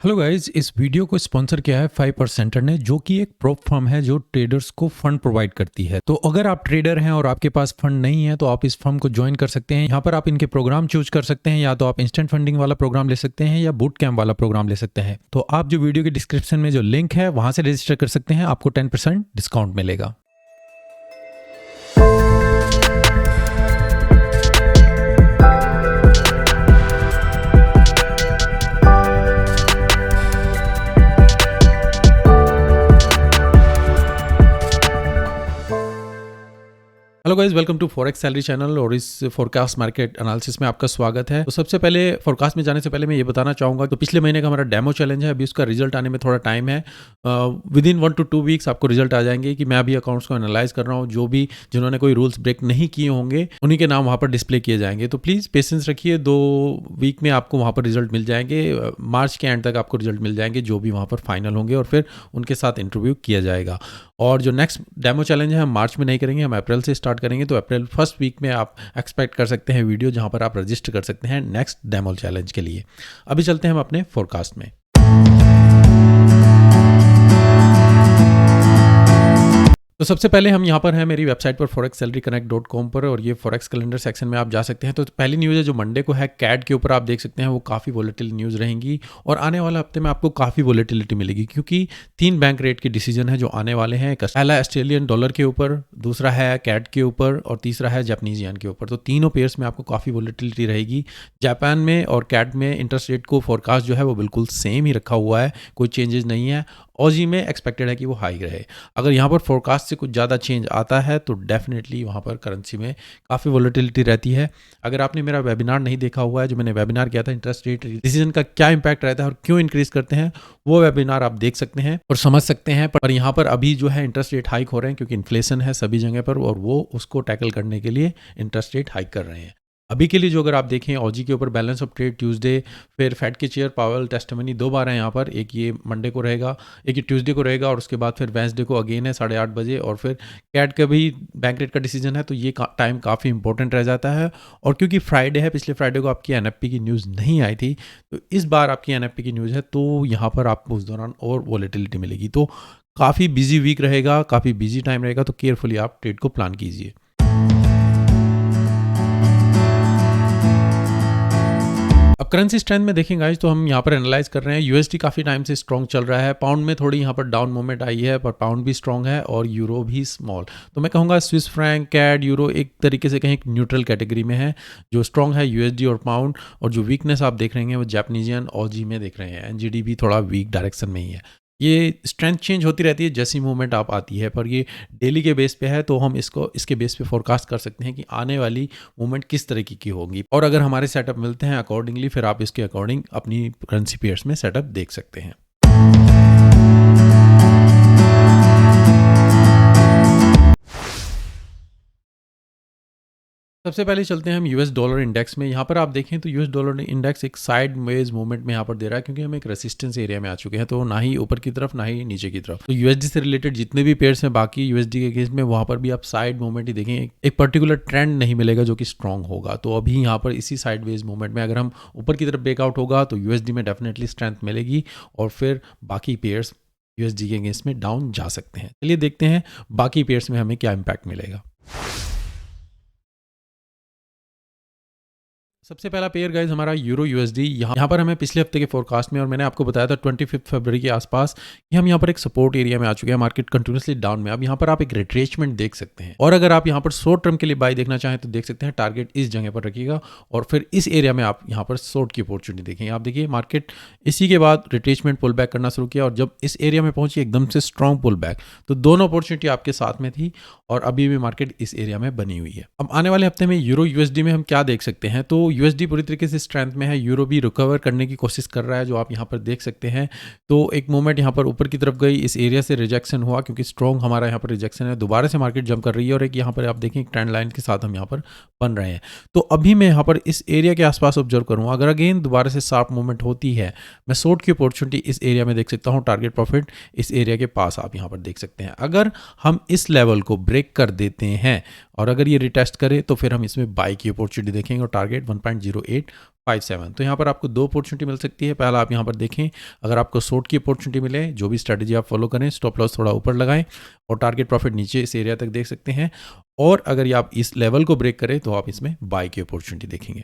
Hello guys, इस video को sponsor किया है 5% ने, जो कि एक प्रोप फर्म है जो ट्रेडर्स को फंड प्रोवाइड करती है। तो अगर आप ट्रेडर हैं और आपके पास फंड नहीं है तो आप इस फर्म को ज्वाइन कर सकते हैं। यहाँ पर आप इनके प्रोग्राम चूज कर सकते हैं, या तो आप इंस्टेंट फंडिंग वाला प्रोग्राम ले सकते हैं या बूट कैम्प वाला प्रोग्राम ले सकते हैं। तो आप जो वीडियो के डिस्क्रिप्शन में जो लिंक है वहां से रजिस्टर कर सकते हैं, आपको 10% डिस्काउंट मिलेगा। Hello guys, welcome to forex salary channel और इस फोरकास्ट मार्केट एनालिसिस में आपका स्वागत है। तो सबसे पहले फोरकास्ट में जाने से पहले मैं ये बताना चाहूँगा, तो पिछले महीने का हमारा डेमो चैलेंज है, अभी उसका रिजल्ट आने में थोड़ा टाइम है। विद इन 1 to 2 वीक्स आपको रिजल्ट आ जाएंगे कि मैं अभी अकाउंट्स को एनालाइज कर रहा हूँ। जो भी जिन्होंने कोई रूल्स ब्रेक नहीं किए होंगे उन्हीं के नाम वहाँ पर डिस्प्ले किए जाएंगे। तो प्लीज़ पेशेंस रखिए, 2 वीक में आपको वहाँ पर रिजल्ट मिल जाएंगे। मार्च के एंड तक आपको रिजल्ट मिल जाएंगे जो भी वहाँ पर फाइनल होंगे, और फिर उनके साथ इंटरव्यू किया जाएगा। और जो नेक्स्ट डेमो चैलेंज है हम मार्च में नहीं करेंगे, हम अप्रैल से स्टार्ट करेंगे। तो अप्रैल फर्स्ट वीक में आप एक्सपेक्ट कर सकते हैं वीडियो जहां पर आप रजिस्टर कर सकते हैं नेक्स्ट डेमो चैलेंज के लिए। अभी चलते हैं हम अपने फोरकास्ट में। तो सबसे पहले हम यहाँ पर हैं मेरी वेबसाइट पर forexsalaryconnect.com पर, और ये फॉरेक्स कैलेंडर सेक्शन में आप जा सकते हैं। तो पहली न्यूज़ है जो मंडे को है, कैड के ऊपर आप देख सकते हैं वो काफ़ी वोलेटिल न्यूज़ रहेंगी, और आने वाले हफ्ते में आपको काफ़ी वोलेटिलिटी मिलेगी क्योंकि 3 बैंक रेट के डिसीजन है जो आने वाले हैं। पहला ऑस्ट्रेलियन डॉलर के ऊपर, दूसरा है कैड के ऊपर, और तीसरा है जापानीज येन के ऊपर। तो तीनों पेयर्स में आपको काफ़ी वोलेटिलिटी रहेगी। जापान में और कैड में इंटरेस्ट रेट को फोरकास्ट जो है वो बिल्कुल सेम ही रखा हुआ है, कोई चेंजेस नहीं है। ऑजी में एक्सपेक्टेड है कि वो हाई रहे। अगर यहाँ पर फोरकास्ट से कुछ ज़्यादा चेंज आता है तो डेफिनेटली वहाँ पर करेंसी में काफ़ी वोलेटिलिटी रहती है। अगर आपने मेरा वेबिनार नहीं देखा हुआ है, जो मैंने वेबिनार किया था इंटरेस्ट रेट डिसीजन का क्या इंपैक्ट रहता है और क्यों इंक्रीज करते हैं, वो वेबिनार आप देख सकते हैं और समझ सकते हैं। पर यहाँ पर अभी जो है इंटरेस्ट रेट हाइक हो रहे हैं क्योंकि इन्फ्लेशन है सभी जगह पर, और वो उसको टैकल करने के लिए इंटरेस्ट रेट हाइक कर रहे हैं। अभी के लिए जो अगर आप देखें ऑजी के ऊपर बैलेंस ऑफ ट्रेड ट्यूसडे, फिर फेड के चेयर पावेल टेस्टिमनी 2 बार है यहाँ पर, एक ये मंडे को रहेगा, एक ये ट्यूसडे को रहेगा, और उसके बाद फिर वेंसडे को अगेन है 8:30 बजे, और फिर कैट का भी बैंक रेट का डिसीजन है। तो ये टाइम काफ़ी इंपॉर्टेंट रह जाता है। और क्योंकि फ्राइडे है, पिछले फ्राइडे को आपकी एनएफपी की न्यूज़ नहीं आई थी, तो इस बार आपकी एनएफपी की न्यूज़ है, तो यहाँ पर आपको उस दौरान और वॉलेटिलिटी मिलेगी। तो काफ़ी बिजी वीक रहेगा, काफ़ी बिजी टाइम रहेगा, तो केयरफुली आप ट्रेड को प्लान कीजिए। अब करेंसी स्ट्रेंथ में देखें गाइस, तो हम यहाँ पर एनालाइज कर रहे हैं। यूएसडी काफ़ी टाइम से स्ट्रॉन्ग चल रहा है, पाउंड में थोड़ी यहाँ पर डाउन मूवमेंट आई है, पर पाउंड भी स्ट्रॉन्ग है और यूरो भी स्मॉल। तो मैं कहूँगा स्विस फ्रैंक, कैड, यूरो एक तरीके से कहीं न्यूट्रल कैटेगरी में है। जो स्ट्रॉन्ग है यूएसडी और पाउंड, और जो वीकनेस आप देख रहे हैं वो जापानीज येन, ऑजी में देख रहे हैं। एनजीडी भी थोड़ा वीक डायरेक्शन में ही है। ये स्ट्रेंथ चेंज होती रहती है जैसी मूवमेंट आप आती है, पर ये डेली के बेस पे है, तो हम इसके बेस पे फोरकास्ट कर सकते हैं कि आने वाली मूवमेंट किस तरीके की होगी। और अगर हमारे सेटअप मिलते हैं अकॉर्डिंगली, फिर आप इसके अकॉर्डिंग अपनी करेंसी पेयर्स में सेटअप देख सकते हैं। सबसे पहले चलते हैं हम यूएस डॉलर इंडेक्स में। यहाँ पर आप देखें तो यूएस डॉलर इंडेक्स एक साइडवेज मूवमेंट में यहाँ पर दे रहा है, क्योंकि हम एक रेसिस्टेंस एरिया में आ चुके हैं, तो ना ही ऊपर की तरफ ना ही नीचे की तरफ। तो यूएसडी से रिलेटेड जितने भी पेयर्स हैं बाकी यूएसडी के केस में, वहाँ पर भी आप साइड मूवमेंट ही देखें, एक पर्टिकुलर ट्रेंड नहीं मिलेगा जो कि स्ट्रॉन्ग होगा। तो अभी यहाँ पर इसी साइडवेज मूवमेंट में अगर हम ऊपर की तरफ ब्रेकआउट होगा तो यूएसडी में डेफिनेटली स्ट्रेंथ मिलेगी, और फिर बाकी पेयर्स यूएसडी के अगेंस्ट में डाउन जा सकते हैं। चलिए देखते हैं बाकी पेयर्स में हमें क्या इंपैक्ट मिलेगा। सबसे पहला पेयर गाइज हमारा यूरो यूएसडी। यहाँ पर हमें पिछले हफ्ते के फोरकास्ट में, और मैंने आपको बताया था 25 फरवरी के आसपास, कि हम यहाँ पर एक सपोर्ट एरिया में आ चुके हैं। मार्केट कंटिन्यूसली डाउन में। अब यहाँ पर आप एक रिट्रेसमेंट देख सकते हैं, और अगर आप यहाँ पर शॉर्ट टर्म के लिए बाय देखना चाहें तो देख सकते हैं। टारगेट इस जगह पर रखिएगा, और फिर इस एरिया में आप यहाँ पर शॉर्ट की अपॉर्चुनिटी देखेंगे। आप देखिए मार्केट इसी के बाद रिट्रेसमेंट पुल बैक करना शुरू किया, और जब इस एरिया में पहुंची एकदम से स्ट्रॉन्ग पुल बैक, तो दोनों अपॉर्चुनिटी आपके साथ में थी, और अभी भी मार्केट इस एरिया में बनी हुई है। अब आने वाले हफ्ते में यूरो यूएसडी में हम क्या देख सकते हैं, तो यूएसडी पूरी तरीके से स्ट्रेंथ में है, यूरो भी रिकवर करने की कोशिश कर रहा है, जो आप यहाँ पर देख सकते हैं। तो एक मूवमेंट यहाँ पर ऊपर की तरफ गई, इस एरिया से रिजेक्शन हुआ क्योंकि स्ट्रॉन्ग हमारा यहाँ पर रिजेक्शन है। दोबारा से मार्केट जंप कर रही है, और एक यहाँ पर आप देखें एक ट्रेंड लाइन के साथ हम यहाँ पर बन रहे हैं। तो अभी मैं यहाँ पर इस एरिया के आसपास ऑब्जर्व करूँगा। अगर अगेन दोबारा से शार्प मूवमेंट होती है, मैं शॉर्ट की अपॉर्चुनिटी इस एरिया में देख सकता हूँ। टारगेट प्रॉफिट इस एरिया के पास आप यहाँ पर देख सकते हैं। अगर हम इस लेवल को ब्रेक कर देते हैं और अगर ये रिटेस्ट करे तो फिर हम इसमें बाई की अपॉर्चुनिटी देखेंगे और टारगेट 1.0857। तो यहाँ पर आपको दो अपॉर्चुनिटी मिल सकती है। पहला आप यहाँ पर देखें, अगर आपको शॉर्ट की अपॉर्चुनिटी मिले, जो भी स्ट्रेटजी आप फॉलो करें, स्टॉप लॉस थोड़ा ऊपर लगाएं और टारगेट प्रॉफिट नीचे इस एरिया तक देख सकते हैं। और अगर ये आप इस लेवल को ब्रेक करें तो आप इसमें बाई की अपॉर्चुनिटी देखेंगे।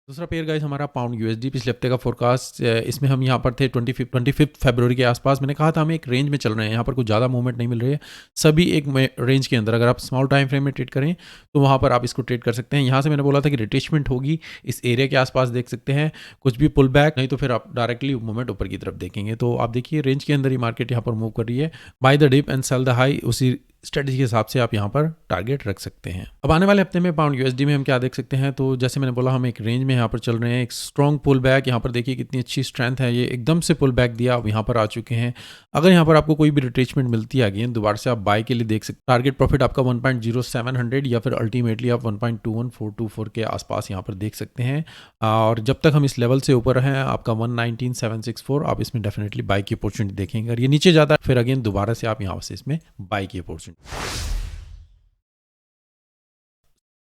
दूसरा पेयर गाइस हमारा पाउंड यूएसडी, पिछले हफ्ते का फोरकास्ट, इसमें हम यहाँ पर थे 25 फरवरी के आसपास। मैंने कहा था हम एक रेंज में चल रहे हैं, यहाँ पर कुछ ज़्यादा मूवमेंट नहीं मिल रही है, सभी एक रेंज के अंदर। अगर आप स्मॉल टाइम फ्रेम में ट्रेड करें तो वहाँ पर आप इसको ट्रेड कर सकते हैं। यहाँ से मैंने बोला था कि रिट्रेसमेंट होगी, इस एरिया के आसपास देख सकते हैं, कुछ भी पुल बैक नहीं तो फिर आप डायरेक्टली मूवमेंट ऊपर की तरफ देखेंगे। तो आप देखिए रेंज के अंदर ही मार्केट यहाँ पर मूव कर रही है, buy the dip and sell the high, उसी स्ट्रेटजी के हिसाब से आप यहाँ पर टारगेट रख सकते हैं। अब आने वाले हफ्ते में पाउंड यूएसडी में हम क्या देख सकते हैं, तो जैसे मैंने बोला हम एक रेंज में यहाँ पर चल रहे हैं, एक स्ट्रॉन्ग पुल बैक। यहाँ पर देखिए कितनी अच्छी स्ट्रेंथ है, ये एकदम से पुल बैक दिया, अब यहाँ पर आ चुके हैं। अगर यहाँ पर आपको कोई भी रिट्रेसमेंट मिलती है अगेन दोबारा से आप बाय के लिए देख सकते हैं। टारगेट प्रॉफिट आपका 1.0700 या फिर अल्टीमेटली आप 1.21424 के आसपास यहाँ पर देख सकते हैं। और जब तक हम इस लेवल से ऊपर हैं, आपका 119,764, आप इसमें डेफिनेटली बाय की अपॉर्चुनिटी देखेंगे। अगर ये नीचे जाता है फिर अगेन दोबारा से आप यहाँ से इसमें बाय की अपॉर्चुनिटी।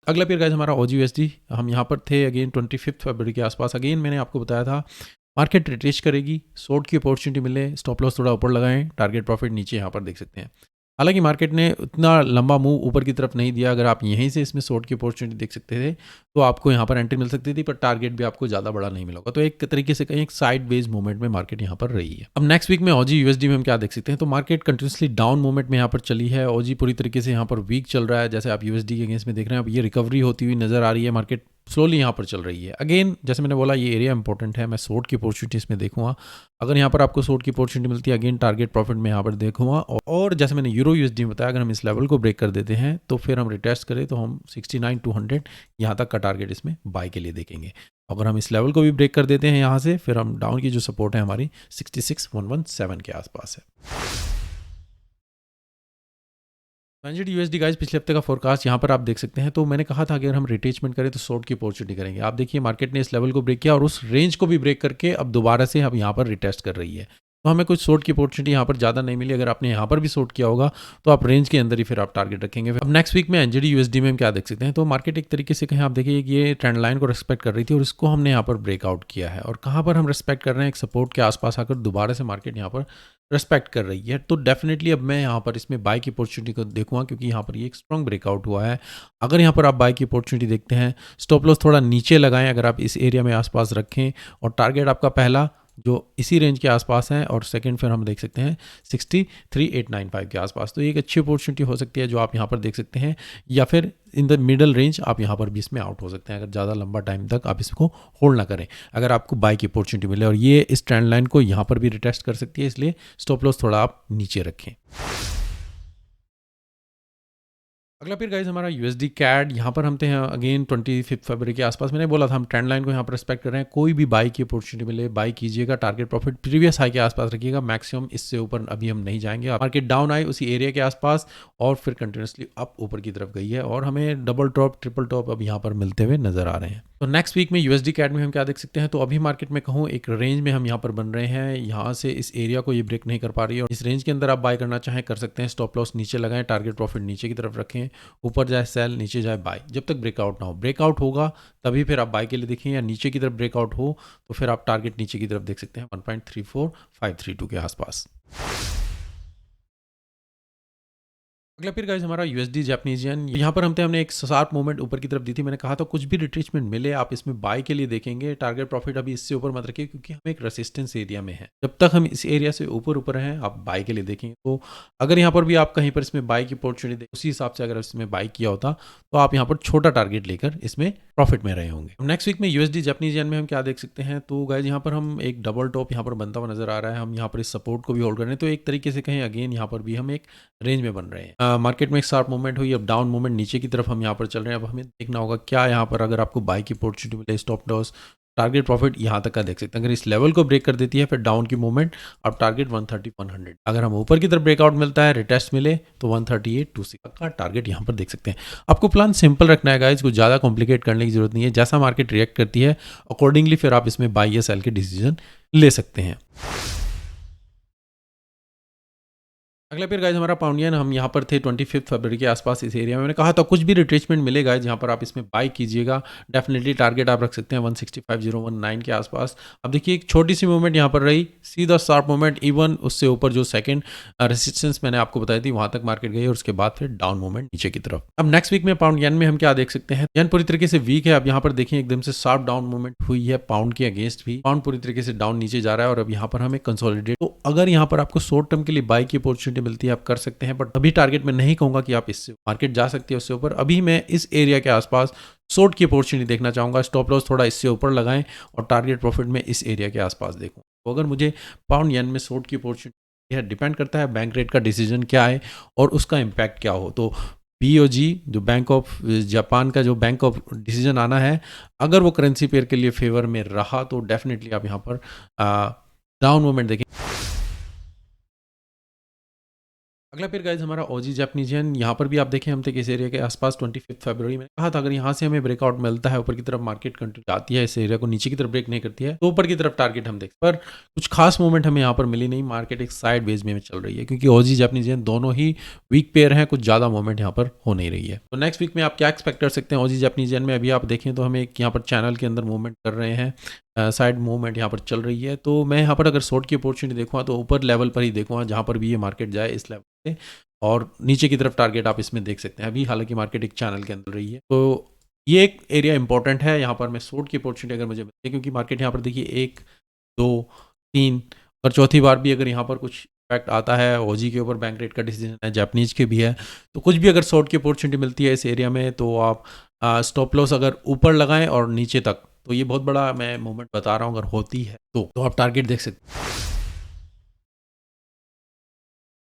अगला पेयर गाइस हमारा OGUSD, हम यहाँ पर थे अगेन 25 फरवरी के आसपास। अगेन मैंने आपको बताया था मार्केट रिट्रेस करेगी, शॉर्ट की अपॉर्चुनिटी मिले, स्टॉप लॉस थोड़ा ऊपर लगाएं, टारगेट प्रॉफिट नीचे यहाँ पर देख सकते हैं। हालांकि मार्केट ने उतना लंबा मूव ऊपर की तरफ नहीं दिया, अगर आप यहीं से इसमें शॉर्ट की अपॉर्चुनिटी देख सकते थे तो आपको यहाँ पर एंट्री मिल सकती थी, पर टारगेट भी आपको ज़्यादा बड़ा नहीं मिला होगा। तो एक तरीके से कहीं एक साइड वेज मूवमेंट में मार्केट यहाँ पर रही है। अब नेक्स्ट वीक में OGUSD में हम क्या देख सकते हैं, तो मार्केट कंटिन्यूसली डाउन मूवमेंट में यहाँ पर चली है। OG पूरी तरीके से यहाँ पर वीक चल रहा है, जैसे आप USD के अगेंस्ट में देख रहे हैं। अब ये रिकवरी होती हुई नजर आ रही है, मार्केट स्लोली यहाँ पर चल रही है। अगेन जैसे मैंने बोला ये एरिया इंपॉर्टेंट है, मैं शॉर्ट की अपॉर्चुनिटी इसमें देखूंगा। अगर यहाँ पर आपको शॉर्ट की अपॉर्चुनिटी मिलती है अगेन टारगेट प्रॉफिट में यहाँ पर देखूंगा। और जैसे मैंने यूरो USD में बताया, अगर हम इस लेवल को ब्रेक कर देते हैं तो फिर हम रिटेस्ट करें तो हम 69,200 यहाँ तक का टारगेट इसमें बाय के लिए देखेंगे। अगर हम इस लेवल को भी ब्रेक कर देते हैं यहाँ से, फिर हम डाउन की जो सपोर्ट है हमारी 66,117 के आसपास है। USD गाइस पिछले हफ्ते का फोरकास्ट यहाँ पर आप देख सकते हैं। तो मैंने कहा था अगर हम रिट्रेसमेंट करें तो शॉर्ट की अपॉर्चुनिटी करेंगे। आप देखिए मार्केट ने इस लेवल को ब्रेक किया और उस रेंज को भी ब्रेक करके अब दोबारा से अब यहाँ पर रिटेस्ट कर रही है। तो हमें कुछ शॉर्ट की अपॉर्चुनिटी यहाँ पर ज़्यादा नहीं मिली। अगर आपने यहाँ पर भी शॉर्ट किया होगा तो आप रेंज के अंदर ही फिर आप टारगेट रखेंगे। अब नेक्स्ट वीक में NZD USD में हम क्या देख सकते हैं, तो मार्केट एक तरीके से कहीं आप देखिए ये ट्रेंड लाइन को रिस्पेक्ट कर रही थी और इसको हमने यहाँ पर ब्रेकआउट किया है। और कहाँ पर हम रिस्पेक्ट कर रहे हैं, एक सपोर्ट के आसपास आकर दोबारा से मार्केट यहाँ पर रिस्पेक्ट कर रही है। तो डेफिनेटली अब मैं यहाँ पर इसमें बाय की अपॉर्चुनिटी को देखूंगा, क्योंकि यहाँ पर ये एक स्ट्रॉन्ग ब्रेकआउट हुआ है। अगर यहाँ पर आप बाय की अपॉर्चुनिटी देखते हैं, स्टॉप लॉस थोड़ा नीचे लगाएं अगर आप इस एरिया में आसपास रखें, और टारगेट आपका पहला जो इसी रेंज के आसपास है और सेकंड फिर हम देख सकते हैं 63,895 के आसपास। तो ये एक अच्छी अपॉर्चुनिटी हो सकती है जो आप यहाँ पर देख सकते हैं, या फिर इन द मिडल रेंज आप यहाँ पर भी इसमें आउट हो सकते हैं अगर ज़्यादा लंबा टाइम तक आप इसको होल्ड ना करें। अगर आपको बाय की अपॉर्चुनिटी मिले, और ये इस ट्रेंड लाइन को यहाँ पर भी रिटेस्ट कर सकती है, इसलिए स्टॉप लॉस थोड़ा आप नीचे रखें। अगला फिर गाइज हमारा USD CAD, यहाँ पर हम थे अगेन 25 फरवरी के आसपास। मैंने बोला था हम ट्रेंड लाइन को यहाँ पर रिस्पेक्ट कर रहे हैं, कोई भी बाई की अपॉर्चुनिटी मिले बाई कीजिएगा, टारगेट प्रॉफिट प्रीवियस हाई के आसपास रखिएगा, मैक्सिमम इससे ऊपर अभी हम नहीं जाएंगे। मार्केट डाउन आए उसी एरिया के आसपास और फिर कंटिन्यूसली अप ऊपर की तरफ गई है और हमें डबल टॉप ट्रिपल टॉप अब यहाँ पर मिलते हुए नजर आ रहे हैं। तो नेक्स्ट वीक में USD CAD में हम क्या देख सकते हैं, तो अभी मार्केट में कहूँ एक रेंज में हम यहाँ पर बन रहे हैं, यहाँ से इस एरिया को ये ब्रेक नहीं कर पा रही है और इस रेंज के अंदर आप बाय करना चाहें कर सकते हैं। स्टॉप लॉस नीचे लगाएं, टारगेट प्रॉफिट नीचे की तरफ रखें, ऊपर जाए सेल, नीचे जाए बाय, जब तक ब्रेकआउट ना हो। ब्रेकआउट होगा तभी फिर आप बाय के लिए देखें, या नीचे की तरफ ब्रेकआउट हो तो फिर आप टारगेट नीचे की तरफ देख सकते हैं 1.34532 के आसपास। अगला फिर गाइस हमारा USD जापानीज येन, यहाँ पर हमने एक शार्प मूवमेंट ऊपर की तरफ दी थी। मैंने कहा था कुछ भी रिट्रेसमेंट मिले आप इसमें बाय के लिए देखेंगे, टारगेट प्रॉफिट अभी इससे ऊपर मत रखिए क्योंकि हम एक रेसिस्टेंस एरिया में है। जब तक हम इस एरिया से ऊपर हैं आप बाय के लिए देखेंगे। तो अगर यहाँ पर भी आप कहीं पर इसमें बाय की अपॉर्चुनिटी उसी हिसाब से अगर इसमें बाय किया होता तो आप यहाँ पर छोटा टारगेट लेकर इसमें प्रॉफिट में रहे होंगे। नेक्स्ट वीक में USD जापानीज येन में हम क्या देख सकते हैं, तो गाइस यहाँ पर हम एक डबल टॉप यहाँ पर बनता हुआ नजर आ रहा है। हम यहाँ पर इस सपोर्ट को भी होल्ड कर रहे हैं, तो एक तरीके से कहें अगेन यहाँ पर भी हम एक रेंज में बन रहे हैं। मार्केट में एक शार्प मूवमेंट हुई, अब डाउन मूवमेंट नीचे की तरफ हम यहाँ पर चल रहे हैं। अब हमें देखना होगा क्या यहाँ पर अगर आपको बाय की अपॉर्चुनिटी मिले, स्टॉप लॉस टारगेट प्रॉफिट यहाँ तक का देख सकते हैं। अगर इस लेवल को ब्रेक कर देती है फिर डाउन की मूवमेंट, अब टारगेट 130-100। अगर हम ऊपर की तरफ ब्रेकआउट मिलता है, रिटेस्ट मिले तो 138-260 का टारगेट यहाँ पर देख सकते हैं। आपको प्लान सिंपल रखना है गाइस, कुछ ज़्यादा कॉम्प्लिकेट करने की जरूरत नहीं है। जैसा मार्केट रिएक्ट करती है अकॉर्डिंगली फिर आप इसमें बाय या सेल के डिसीजन ले सकते हैं। अगला पेयर गाइस हमारा पाउंडियन, हम यहाँ पर थे 25 फरवरी के आसपास इस एरिया में। मैंने कहा था कुछ भी रिट्रेसमेंट मिलेगा यहाँ पर आप इसमें बाई कीजिएगा। डेफिनेटली टारगेट आप रख सकते हैं 165,019 के आसपास। अब देखिए एक छोटी सी मूवमेंट यहाँ पर रही, सीधा शार्प मूवमेंट, इवन उससे ऊपर जो सेकंड रेसिस्टेंस मैंने आपको बताई थी वहां तक मार्केट गई और उसके बाद फिर डाउन मूवमेंट नीचे की तरफ। अब नेक्स्ट वीक में पाउंड येन में हम क्या देख सकते हैं, येन पूरी तरीके से वीक है। अब यहाँ पर देखिए एकदम से शार्प डाउन मूवमेंट हुई है पाउंड के अगेंस्ट भी, पाउंड पूरी तरीके से डाउन नीचे जा रहा है और अब यहाँ पर हमें कंसोलिडेट, तो अगर यहाँ पर आपको शॉर्ट टर्म के लिए बाई की अपॉर्चुनिटी मिलती है आप कर सकते हैं, बट अभी टारगेट में नहीं कहूंगा कि आप इससे मार्केट जा सकती है उससे ऊपर। अभी मैं इस एरिया के आसपास शॉर्ट की अपॉर्चुनिटी देखना चाहूंगा, स्टॉप लॉस थोड़ा इससे ऊपर लगाएं और टारगेट प्रॉफिट में इस एरिया के आसपास देखूं। तो अगर मुझे पाउंड येन में शॉर्ट की अपॉर्चुनिटी, यह डिपेंड करता है बैंक रेट का डिसीजन क्या है और उसका इम्पैक्ट क्या हो। तो बीओजी जो बैंक ऑफ जापान का जो बैंक ऑफ डिसीजन आना है, अगर वो करेंसी पेयर के लिए फेवर में रहा तो डेफिनेटली आप यहाँ पर डाउन मूवमेंट देखें। अगला पेयर गाइज हमारा ओजी जापानीज येन, यहाँ पर भी आप देखें हम थे इस एरिया के आसपास 25 फरवरी में कहा था अगर यहाँ से हमें ब्रेकआउट मिलता है ऊपर की तरफ, मार्केट कंटिन्यू जाती है इस एरिया को नीचे की तरफ ब्रेक नहीं करती है तो ऊपर की तरफ टारगेट हम देखते हैं, पर कुछ खास मूवमेंट हमें यहाँ पर मिली नहीं। मार्केट एक साइड वेज में चल रही है क्योंकि ओजी जापानीज येन दोनों ही वीक पेयर हैं, कुछ ज़्यादा मूवमेंट यहाँ पर हो नहीं रही है। तो नेक्स्ट वीक में आप क्या एक्सपेक्ट कर सकते हैं ओजी जापानीज येन में? अभी आप देखें तो हमें यहाँ पर चैनल के अंदर मूवमेंट कर रहे हैं, साइड मूवमेंट यहाँ पर चल रही है। तो मैं यहाँ पर अगर शॉर्ट की अपॉर्चुनिटी देखूँगा तो ऊपर लेवल पर ही देखूँगा जहाँ पर भी ये मार्केट जाए इस लेवल से, और नीचे की तरफ टारगेट आप इसमें देख सकते हैं। अभी हालांकि मार्केट एक चैनल के अंदर रही है तो ये एक एरिया इंपॉर्टेंट है, यहाँ पर मैं शॉर्ट की अपॉर्चुनिटी अगर मुझे मिलती है क्योंकि मार्केट यहाँ पर देखिए 1 2 3 और चौथी बार भी अगर यहाँ पर कुछ इम्पैक्ट आता है, ओजी के ऊपर बैंक रेट का डिसीजन है, जापानीज के भी है, तो कुछ भी अगर शॉर्ट की अपॉर्चुनिटी मिलती है इस एरिया में तो आप स्टॉप लॉस अगर ऊपर लगाएं और नीचे तक, तो ये बहुत बड़ा मैं मूवमेंट बता रहा हूँ अगर होती है तो आप टारगेट देख सकते हैं।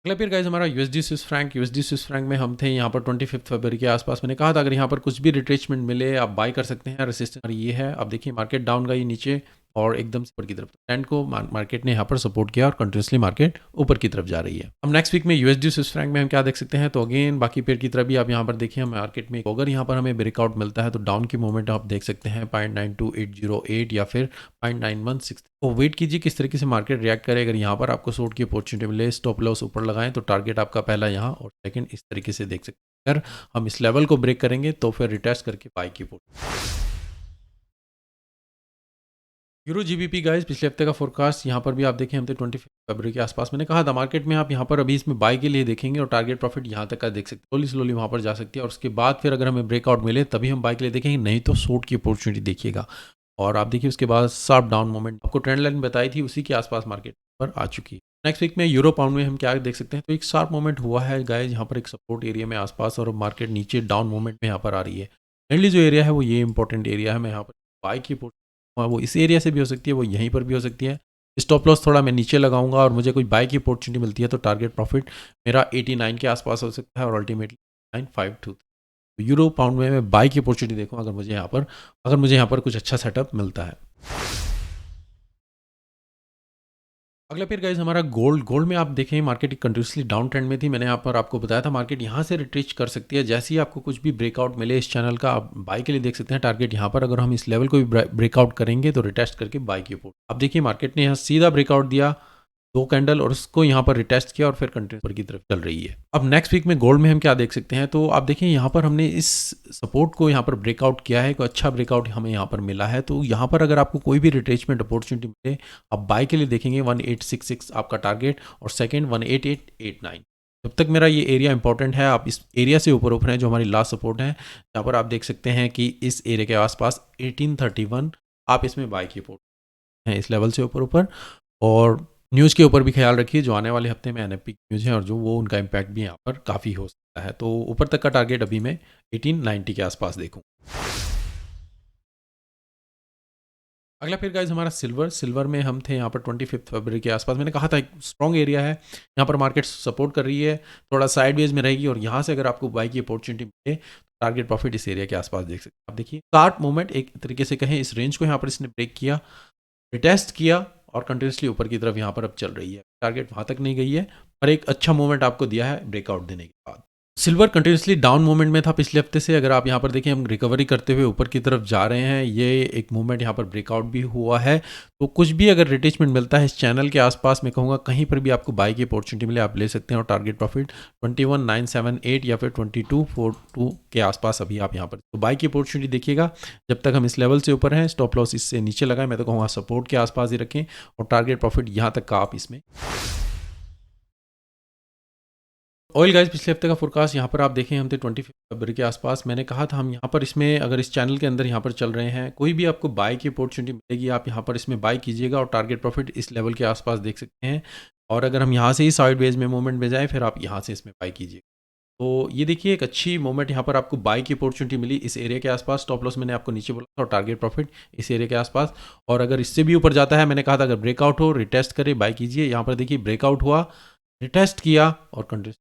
अगला पेयर गाइस हमारा USD Swiss franc, USD Swiss franc में हम थे यहाँ पर 25 फरवरी के आसपास। मैंने कहा था अगर यहाँ पर कुछ भी रिट्रेसमेंट मिले आप बाय कर सकते हैं, रेसिस्टेंस ये है। अब देखिए मार्केट डाउन गई नीचे और एकदम से ऊपर की तरफ, ट्रेंड को मार्केट ने यहाँ पर सपोर्ट किया और कंटिन्यूसली मार्केट ऊपर की तरफ जा रही है। अब नेक्स्ट वीक में यूएसडी स्विस फ्रैंक में हम क्या देख सकते हैं, तो अगेन बाकी पेयर की तरफ भी आप यहाँ पर देखिए मार्केट में अगर यहाँ पर हमें ब्रेकआउट मिलता है तो डाउन की मूवमेंट आप देख सकते हैं 0.92808 या फिर 0.9163। तो वेट कीजिए किस तरीके से मार्केट रिएक्ट करे। अगर यहाँ पर आपको शॉर्ट की अपॉर्चुनिटी मिले, स्टॉप लॉस ऊपर लगाएं तो टारगेट आपका पहला यहाँ और सेकंड इस तरीके से देख सकते हैं। अगर हम इस लेवल को ब्रेक करेंगे तो फिर रिटेस्ट करके बाई की पोर्ट। यूरो जीबीपी गाइस पिछले हफ्ते का फोरकास्ट यहाँ पर भी आप देखें हम थे 25 फरवरी के आसपास। मैंने कहा था मार्केट में आप यहाँ पर अभी इसमें बाय के लिए देखेंगे और टारगेट प्रॉफिट यहाँ तक का देख सकते हैं, स्लोली वहाँ पर जा सकती है और उसके बाद फिर अगर हमें ब्रेकआउट मिले तभी हम बाय के लिए देखेंगे, नहीं तो शॉर्ट की अपॉर्चुनिटी देखिएगा। और आप देखिए उसके बाद शार्प डाउन मोमेंट आपको ट्रेंड लाइन बताई थी उसी के आसपास मार्केट पर आ चुकी है। नेक्स्ट वीक में यूरो पाउंड में हम क्या देख सकते हैं, तो एक शार्प मोमेंट हुआ है गाइस यहाँ पर एक सपोर्ट एरिया में आसपास और मार्केट नीचे डाउन मोमेंट में यहाँ पर आ रही है। मेनली जो एरिया है वो ये इंपॉर्टेंट एरिया है, मैं यहाँ पर बाय की वो इस एरिया से भी हो सकती है, वो यहीं पर भी हो सकती है। स्टॉप लॉस थोड़ा मैं नीचे लगाऊंगा और मुझे कोई बाय की अपॉर्चुनिटी मिलती है तो टारगेट प्रॉफिट मेरा 89 के आसपास हो सकता है और अल्टीमेटली 952। तो यूरो पाउंड में मैं बाय की अपॉर्चुनिटी देखूँ अगर मुझे यहाँ पर कुछ अच्छा सेटअप मिलता है। अगला पेयर गाइस हमारा गोल्ड में आप देखें मार्केट कंटिन्यूसली डाउन ट्रेंड में थी। मैंने यहाँ पर आपको बताया था मार्केट यहाँ से रिट्रीच कर सकती है, जैसे ही आपको कुछ भी ब्रेकआउट मिले इस चैनल का आप बाय के लिए देख सकते हैं। टारगेट यहाँ पर अगर हम इस लेवल को भी ब्रेकआउट करेंगे तो रिटेस्ट करके बाय की पोर्ट। अब देखिए मार्केट ने यहाँ सीधा ब्रेकआउट दिया 2 कैंडल और उसको यहाँ पर रिटेस्ट किया और फिर कंटिन्यू की तरफ चल रही है। अब नेक्स्ट वीक में गोल्ड में हम क्या देख सकते हैं, तो आप देखें यहाँ पर हमने इस सपोर्ट को यहाँ पर ब्रेकआउट किया है, कोई अच्छा ब्रेकआउट हमें यहाँ पर मिला है। तो यहाँ पर अगर आपको कोई भी रिट्रेसमेंट अपॉर्चुनिटी मिले आप बाय के लिए देखेंगे 1866 आपका टारगेट और सेकेंड 18889। जब तक मेरा ये एरिया इंपॉर्टेंट है, आप इस एरिया से ऊपर है जो हमारी लास्ट सपोर्ट है, यहाँ पर आप देख सकते हैं कि इस एरिया के आसपास 1831 आप इसमें बाय की पोर्ट हैं इस लेवल से ऊपर। और न्यूज़ के ऊपर भी ख्याल रखिए, जो आने वाले हफ्ते में एनएफपी की न्यूज़ है और जो वो उनका इम्पैक्ट भी यहाँ पर काफ़ी हो सकता है। तो ऊपर तक का टारगेट अभी मैं 1890 के आसपास देखूँ। अगला फिर गाइज हमारा सिल्वर में हम थे यहाँ पर 25 फरवरी के आसपास। मैंने कहा था एक स्ट्रॉन्ग एरिया है, यहाँ पर मार्केट सपोर्ट कर रही है, थोड़ा साइडवेज में रहेगी और यहाँ से अगर आपको बाई की अपॉर्चुनिटी मिले तो टारगेट प्रॉफिट इस एरिया के आसपास देख सकते हैं। आप देखिए स्टार्ट मूवमेंट एक तरीके से कहें इस रेंज को यहाँ पर इसने ब्रेक किया, रिटेस्ट किया और कंटिन्यूसली ऊपर की तरफ यहाँ पर अब चल रही है। टारगेट वहाँ तक नहीं गई है पर एक अच्छा मूवमेंट आपको दिया है ब्रेकआउट देने के बाद। सिल्वर कंटिन्यूअसली डाउन मूवमेंट में था पिछले हफ्ते से। अगर आप यहाँ पर देखें, हम रिकवरी करते हुए ऊपर की तरफ जा रहे हैं। ये एक मूवमेंट यहाँ पर ब्रेकआउट भी हुआ है। तो कुछ भी अगर रिट्रेसमेंट मिलता है इस चैनल के आसपास, मैं कहूँगा कहीं पर भी आपको बाई की अपॉर्चुनिटी मिले, आप ले सकते हैं। और टारगेट प्रॉफिट 21,978 या फिर 2242 के आसपास अभी आप यहाँ पर तो बाई की अपॉर्चुनिटी देखिएगा। जब तक हम इस लेवल से ऊपर हैं, स्टॉप लॉस इससे नीचे लगाएं, मैं तो कहूँगा सपोर्ट के आसपास ही रखें और टारगेट प्रॉफिट यहाँ तक का आप इसमें। ऑयल गाइस, पिछले हफ्ते का फोरकास्ट यहाँ पर आप देखें, हम थे 25 फरवरी के आसपास। मैंने कहा था हम यहाँ पर इसमें अगर इस चैनल के अंदर यहाँ पर चल रहे हैं, कोई भी आपको बाय की अपॉर्चुनिटी मिलेगी, आप यहाँ पर इसमें बाय कीजिएगा और टारगेट प्रॉफिट इस लेवल के आसपास देख सकते हैं। और अगर हम यहाँ से ही साइड वेज में मूवमेंट में जाएँ, फिर आप यहाँ से इसमें बाय कीजिए। तो ये देखिए एक अच्छी मूवमेंट यहाँ पर आपको बाय की अपॉर्चुनिटी मिली इस एरिया के आसपास। स्टॉप लॉस मैंने आपको नीचे बोला था और टारगेट प्रॉफिट इस एरिया के आसपास। और अगर इससे भी ऊपर जाता है, मैंने कहा था अगर ब्रेकआउट हो, रिटेस्ट करे, बाय कीजिए। यहाँ पर देखिए ब्रेकआउट हुआ, रिटेस्ट किया और कंटिन्यू।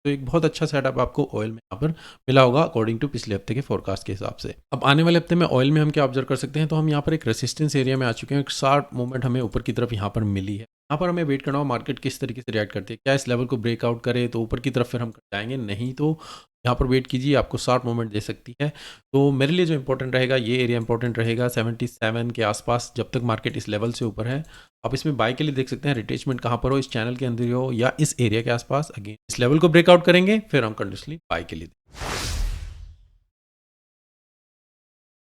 तो एक बहुत अच्छा सेटअप आपको ऑयल में यहाँ पर मिला होगा अकॉर्डिंग टू पिछले हफ्ते के फोरकास्ट के हिसाब से। अब आने वाले हफ्ते में ऑयल में हम क्या ऑब्जर्व कर सकते हैं, तो हम यहाँ पर एक रेसिस्टेंस एरिया में आ चुके हैं। एक शार्प मूवमेंट हमें ऊपर की तरफ यहाँ पर मिली है। यहाँ पर हमें वेट करना हो मार्केट किस तरीके से रिएक्ट करती है। क्या इस लेवल को ब्रेकआउट करे तो ऊपर की तरफ फिर हम जाएंगे, नहीं तो यहाँ पर वेट कीजिए, आपको शार्प मूवमेंट दे सकती है। तो मेरे लिए जो इंपॉर्टेंट रहेगा, ये एरिया इंपॉर्टेंट रहेगा 77 के आसपास। जब तक मार्केट इस लेवल से ऊपर है, आप इसमें बाय के लिए देख सकते हैं। रिटेचमेंट कहाँ पर हो, इस चैनल के अंदर हो या इस एरिया के आसपास। अगेन इस लेवल को ब्रेकआउट करेंगे, फिर हम कंटिन्यूसली बाय के लिए।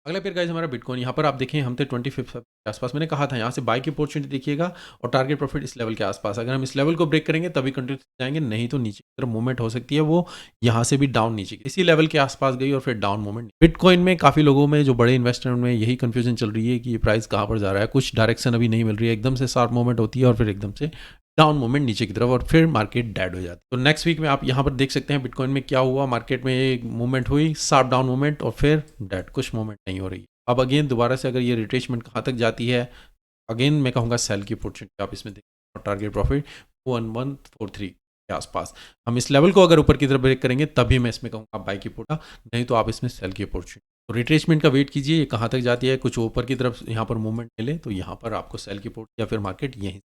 अगला पेयर गाइस हमारा बिटकॉइन। यहाँ पर आप देखें, हम थे 25 के आसपास। मैंने कहा था यहाँ से बाय की अपॉर्चुनिटी देखिएगा और टारगेट प्रॉफिट इस लेवल के आसपास। अगर हम इस लेवल को ब्रेक करेंगे तभी कंटिन्यू जाएंगे, नहीं तो नीचे की तरफ मूवमेंट हो सकती है। वो यहाँ से भी डाउन नीचे इसी लेवल के आसपास गई और फिर डाउन मूवमेंट। बिटकॉइन में काफ़ी लोगों में, जो बड़े इन्वेस्टर में यही कन्फ्यूजन चल रही है कि ये प्राइस कहाँ पर जा रहा है। कुछ डायरेक्शन अभी नहीं मिल रही है, एकदम से शार्प मूवमेंट होती है और फिर एकदम से डाउन मूवमेंट नीचे की तरफ और फिर मार्केट डेड हो जाती है। तो नेक्स्ट वीक में आप यहाँ पर देख सकते हैं बिटकॉइन में क्या हुआ। मार्केट में एक मूवमेंट हुई, शार्प डाउन मूवमेंट और फिर डेड, कुछ मूवमेंट नहीं हो रही है। अब अगेन दोबारा से अगर ये रिट्रेसमेंट कहाँ तक जाती है, अगेन मैं कहूँगा सेल की अपॉर्चुनिटी आप इसमें देखें और टारगेट प्रॉफिट 1143 के आसपास। हम इस लेवल को अगर ऊपर की तरफ ब्रेक करेंगे तभी मैं इसमें कहूँगा बाय की पोर्टा, नहीं तो आप इसमें सेल की अपॉर्चुनिटी। तो रिट्रेसमेंट का वेट कीजिए, ये कहाँ तक जाती है। कुछ ऊपर की तरफ यहाँ पर मूवमेंट मिले तो यहाँ पर आपको सेल की पोर्ट या फिर मार्केट यहीं।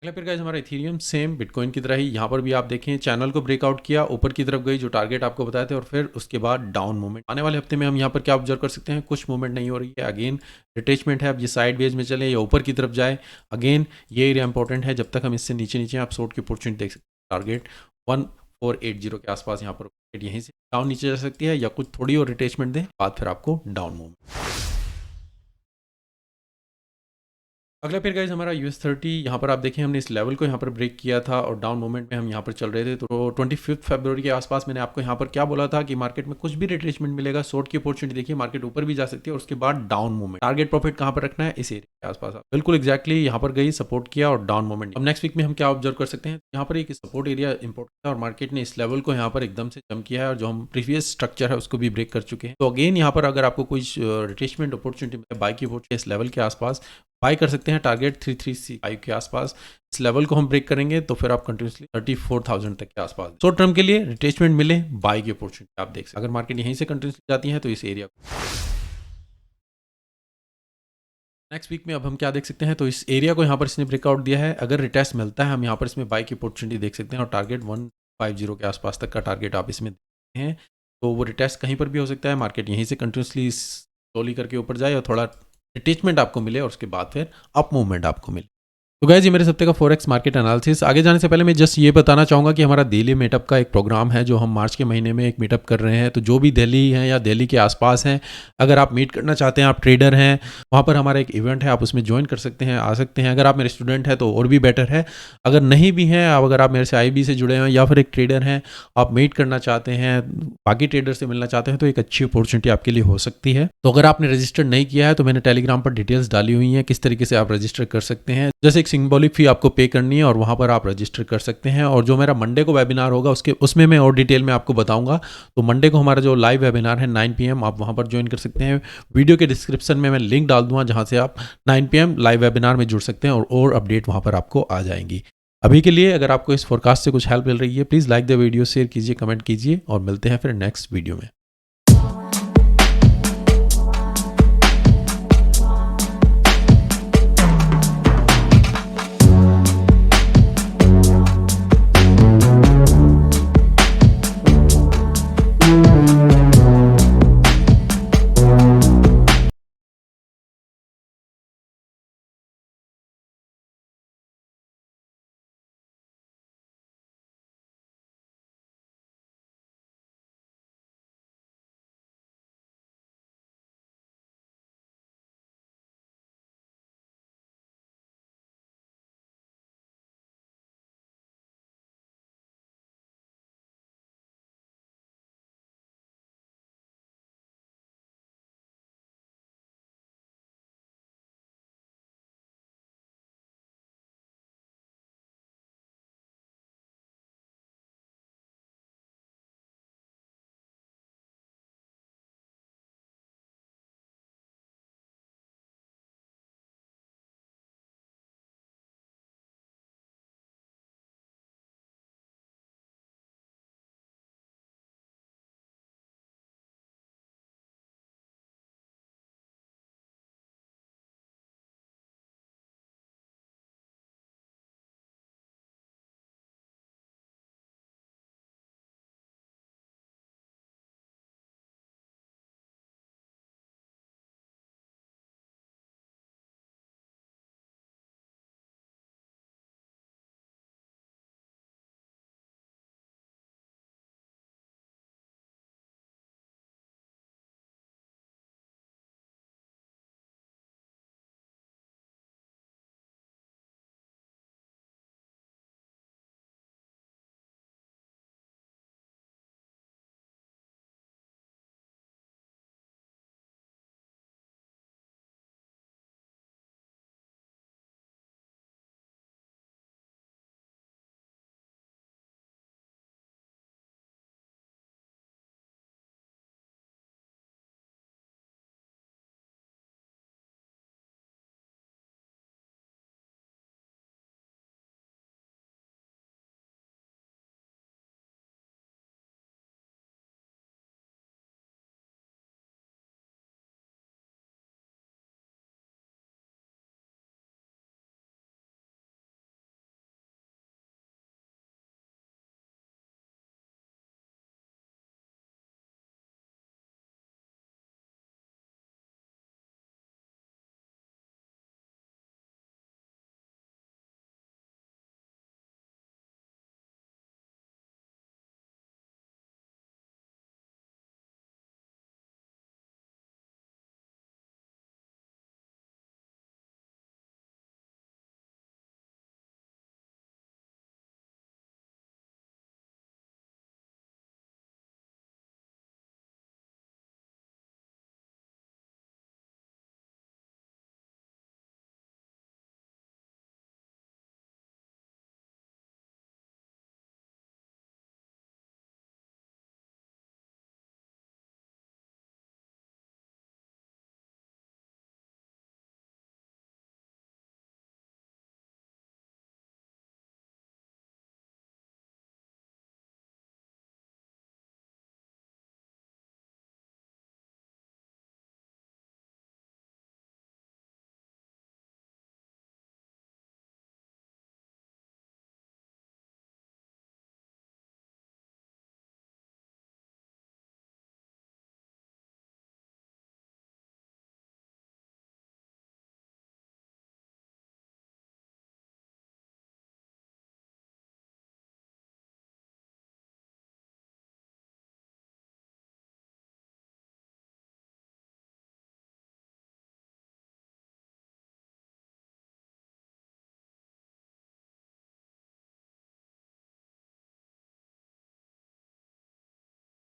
अगला फिर गाइस हमारा इथेरियम सेम बिटकॉइन की तरह ही, यहाँ पर भी आप देखें चैनल को ब्रेकआउट किया, ऊपर की तरफ गई जो टारगेट आपको बताए थे और फिर उसके बाद डाउन मूवमेंट। आने वाले हफ्ते में हम यहाँ पर क्या ऑब्जर्व कर सकते हैं, कुछ मूवमेंट नहीं हो रही है। अगेन रिट्रेसमेंट है, अब ये साइड वेज में चले या ऊपर की तरफ जाए। अगेन ये एरिया इंपॉर्टेंट है, जब तक हम इससे नीचे नीचे आप शॉर्ट की अपॉर्चुनिटी देख सकते हैं। टारगेट 1480 के आसपास यहाँ पर यहीं से डाउन नीचे जा सकती है या कुछ थोड़ी और रिट्रेसमेंट दें, बाद फिर आपको डाउन मूवमेंट। अगला पेयर गाइस हमारा US30। यहाँ पर आप देखें, हमने इस लेवल को यहाँ पर ब्रेक किया था और डाउन मूवमेंट में हम यहाँ पर चल रहे थे। तो 25 फरवरी के आसपास मैंने आपको यहाँ पर क्या बोला था कि मार्केट में कुछ भी रिट्रेसमेंट मिलेगा, शॉर्ट की अपॉर्चुनिटी देखिए, मार्केट ऊपर भी जा सकती है और उसके बाद डाउन मूवमेंट। टारगेट प्रॉफिट कहाँ पर रखना है, इस एरिया के आसपास। बिल्कुल एक्जैक्टली यहाँ पर गई, सपोर्ट किया और डाउन मूवमेंट। अब नेक्स्ट वीक में हम क्या ऑब्जर्व कर सकते हैं, यहाँ पर एक सपोर्ट एरिया इंपॉर्टेंट है और मार्केट ने इस लेवल को यहाँ पर एकदम से जम किया है और जो हम प्रीवियस स्ट्रक्चर है उसको भी ब्रेक कर चुके हैं। तो अगेन यहाँ पर अगर आपको कोई रिट्रेसमेंट अपॉर्चुनिटी मिले, बाय की अपॉर्चुनिटी इस लेवल के आसपास बाय कर सकते हैं। टारगेट 3335 के आसपास। इस लेवल को हम ब्रेक करेंगे तो फिर आप कंटिन्यूसली 34,000 तक के आसपास शॉर्ट टर्म के लिए रिट्रेसमेंट मिले, बाय की अपॉर्चुनिटी आप देख सकते हैं। अगर मार्केट यहीं से कंटिन्यूसली जाती है तो इस एरिया को नेक्स्ट वीक में अब हम क्या देख सकते हैं, तो इस एरिया को यहाँ पर इसने ब्रेकआउट दिया है। अगर रिटेस्ट मिलता है, हम यहाँ पर इसमें बाय की अपॉर्चुनिटी देख सकते हैं और टारगेट 150 के आसपास तक का टारगेट आप इसमें देखते हैं। तो वो रिटेस्ट कहीं पर भी हो सकता है, मार्केट यहीं से कंटिन्यूसली स्लोली करके ऊपर जाए और थोड़ा रिट्रेसमेंट आपको मिले और उसके बाद फिर अप मूवमेंट आपको मिले। तो गाइस ये मेरे हफ्ते का फॉरेक्स मार्केट एनालिसिस। आगे जाने से पहले मैं जस्ट ये बताना चाहूँगा कि हमारा दिल्ली मीटअप का एक प्रोग्राम है जो हम मार्च के महीने में एक मीटअप कर रहे हैं। तो जो भी दिल्ली हैं या दिल्ली के आसपास हैं, अगर आप मीट करना चाहते हैं, आप ट्रेडर हैं, वहाँ पर हमारा एक इवेंट है, आप उसमें ज्वाइन कर सकते हैं, आ सकते हैं। अगर आप मेरे स्टूडेंट हैं तो और भी बेटर है। अगर नहीं भी हैं, अगर आप मेरे से IB से जुड़े हैं या फिर एक ट्रेडर हैं, आप मीट करना चाहते हैं, बाकी ट्रेडर से मिलना चाहते हैं, तो एक अच्छी अपॉर्चुनिटी आपके लिए हो सकती है। तो अगर आपने रजिस्टर नहीं किया है तो मैंने टेलीग्राम पर डिटेल्स डाली हुई हैं किस तरीके से आप रजिस्टर कर सकते हैं। जैसे एक सिंबॉलिक फी आपको पे करनी है और वहाँ पर आप रजिस्टर कर सकते हैं। और जो मेरा मंडे को वेबिनार होगा उसमें मैं और डिटेल में आपको बताऊंगा। तो मंडे को हमारा जो लाइव वेबिनार है 9 PM, आप वहाँ पर ज्वाइन कर सकते हैं। वीडियो के डिस्क्रिप्शन में मैं लिंक डाल दूंगा जहाँ से आप 9 PM लाइव वेबिनार में जुड़ सकते हैं और अपडेट वहाँ पर आपको आ जाएंगी। अभी के लिए अगर आपको इस फोरकास्ट से कुछ हेल्प मिल रही है, please like the video, share कीजिए, कमेंट कीजिए और मिलते हैं फिर नेक्स्ट वीडियो में।